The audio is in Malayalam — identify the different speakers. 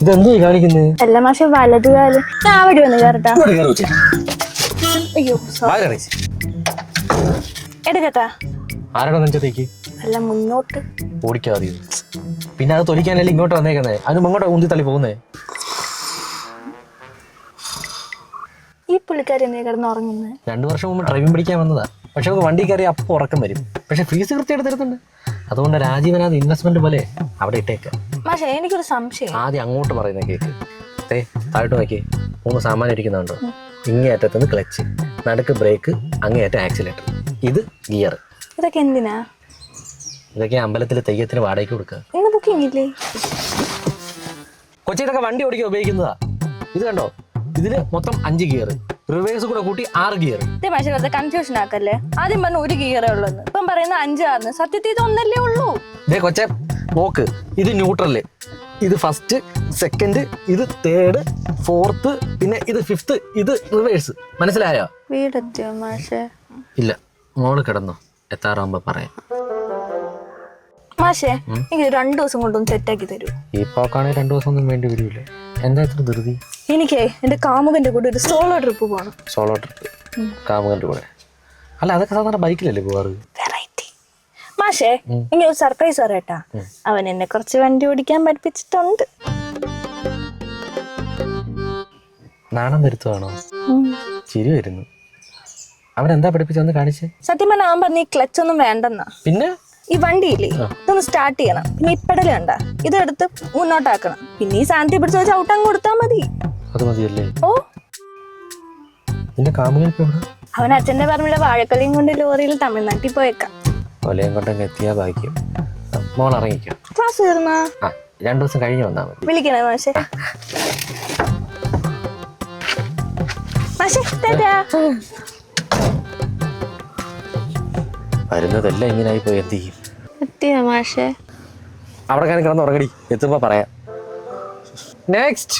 Speaker 1: ഇതെന്തോ കാണിക്കുന്നത്?
Speaker 2: അല്ല മാഷെ വലതുകാലം ഞാൻ അവിടെ വന്ന് കേറട്ടാ. അയ്യോ എടുക്കട്ടാ.
Speaker 1: ആരാണോ നെഞ്ചത്തേക്ക്?
Speaker 2: അല്ല മുന്നോട്ട്
Speaker 1: ഓടിക്കാതെ. പിന്നെ അത് തൊലിക്കാനല്ലേ ഇങ്ങോട്ട് വന്നേക്കുന്നേ? അതിന് അങ്ങോട്ട് ഉന്തി തള്ളി പോകുന്നേ.
Speaker 2: ഈ പുള്ളിക്കാരി എന്നെ കിടന്ന് ഉറങ്ങുന്നത്.
Speaker 1: 2 വർഷം മുമ്പ് ഡ്രൈവിംഗ് പഠിക്കാൻ വന്നതാ. പക്ഷെ നമുക്ക് വണ്ടി കയറി അപ്പോൾ ഉറക്കം വരും. പക്ഷെ ഫീസ് കൃത്യമായിട്ട് തരുന്നുണ്ട്. അതുകൊണ്ട് രാജീവനാഥ് ഇൻവെസ്റ്റ്മെന്റ് പോലെ അവിടെ ഇട്ടേക്ക്.
Speaker 2: മാഷെ എനിക്കൊരു സംശയം.
Speaker 1: ആദ്യം അങ്ങോട്ട് പറയുന്ന കേക്ക്. താഴോട്ട് നോക്കി 3 സാമാനം ഇരിക്കുന്നുണ്ടോ? ഇങ്ങേയറ്റത്ത് നിന്ന് ക്ലച്ച്, നടുക്ക് ബ്രേക്ക്, അങ്ങേയറ്റം ആക്സിലേറ്റർ, ഇത് ഗിയർ.
Speaker 2: ഇതൊക്കെ എന്തിനാ?
Speaker 1: ഇതൊക്കെ അമ്പലത്തിൽ തെയ്യത്തിന് വാടകയ്ക്ക് കൊടുക്കുക.
Speaker 2: ഇന്ന് ബുക്കിംഗ് ഇല്ലേ?
Speaker 1: കൊച്ചി ഇതൊക്കെ വണ്ടി ഓടിക്കാൻ ഉപയോഗിക്കുന്നതാ. ഇത് കണ്ടോ, ഇതില് മൊത്തം 5 ഗിയർ, റിവേഴ്സ് കൂടെ കൂട്ടി 6 ഗിയർ.
Speaker 2: മാഷെ വെറുതെ കൺഫ്യൂഷൻ ആക്കല്ലേ. ആദ്യം പറഞ്ഞ 1 ഗിയറേ ഉള്ളൂ, ഇപ്പം പറയുന്ന 5 ആണെന്ന്. സത്യത്തിൽ ഇത് 1 ഉള്ളൂ.
Speaker 1: കൊച്ചെ നോക്ക്, ഇത് ന്യൂട്രല്, ഇത് ഫസ്റ്റ്, സെക്കൻഡ്, ഇത് തേർഡ്, ഫോർത്ത്, പിന്നെ ഇത് ഫിഫ്ത്ത്, ഇത് റിവേഴ്സ്. മനസ്സിലായോ?
Speaker 2: വീടെത്തിയോ മാഷെ?
Speaker 1: ഇല്ല, മോള് കിടന്നോ, എത്താറാകുമ്പോ പറയാം.
Speaker 2: മാഷെ എനിക്ക് 2 ദിവസം കൊണ്ടൊന്ന് സെറ്റാക്കി തരൂ.
Speaker 1: ഈ പോക്കാണെങ്കിൽ 2 ദിവസം ഒന്നും വേണ്ടി വരില്ല. എന്താ ഇത്ര ധൃതി?
Speaker 2: എനിക്ക് എന്റെ കാമുകന്റെ കൂടെ ഒരു സോളോ ട്രിപ്പ് പോകണം.
Speaker 1: സോളോ ട്രിപ്പ് കാമുകന്റെ കൂടെ? അല്ല, അതൊക്കെ സാധാരണ ബൈക്കിലല്ലേ പോവാറ്?
Speaker 2: വെറൈറ്റി. മാഷെ ഇങ്ങനെ ഒരു സർപ്രൈസ് പറയട്ടാ. അവൻ എന്നെ കുറച്ച് വണ്ടി ഓടിക്കാൻ പഠിപ്പിച്ചിട്ടുണ്ട്.
Speaker 1: നാണം വരുത്തുവാണോ? ചിരി വരുന്നു. അവനെന്താ പഠിപ്പിച്ചൊന്ന് കാണിച്ചേ.
Speaker 2: സത്യം പറഞ്ഞാൽ അവൻ പറഞ്ഞ ഈ ക്ലച്ച് ഒന്നും വേണ്ടെന്നാ.
Speaker 1: പിന്നെ
Speaker 2: ഈ വണ്ടിയില്ലേ, ഇതൊന്ന് സ്റ്റാർട്ട് ചെയ്യണം. പിന്നെ ഈ പെടല് കണ്ട, ഇതെടുത്ത് മുന്നോട്ടാക്കണം. പിന്നെ ഈ സാധനത്തെ പിടിച്ച് ചവിട്ടാൻ കൊടുത്താൽ മതി.
Speaker 1: അത് മതിയല്ലേ?
Speaker 2: ഓ,
Speaker 1: നിന്റെ കാമുകൻ
Speaker 2: അവൻ അച്ഛന്റെ പറമ്പിലെ വാഴക്കൊലയും കൊണ്ട് ലോറിയിൽ തമിഴ്നാട്ടിൽ പോയേക്കാം.
Speaker 1: കൊലയും കൊണ്ടങ്ങ് എത്തിയാ ഭാഗ്യം. മോൾ ഇറങ്ങിക്കോ.
Speaker 2: ക്ലാസ് തീർന്നാ?
Speaker 1: 2 ദിവസം കഴിഞ്ഞ് വന്നാ മതി.
Speaker 2: വിളിക്കണേ മാഷെ. മാഷെ ടാറ്റാ.
Speaker 1: വരുന്നതെല്ലാം ഇങ്ങനായി പോയി. എന്ത് ചെയ്യും?
Speaker 2: എത്തിയോ മാഷെ?
Speaker 1: അവിടെ കിടന്ന് ഉറങ്ങടി, എത്തുമ്പോ പറയാം. നെക്സ്റ്റ്.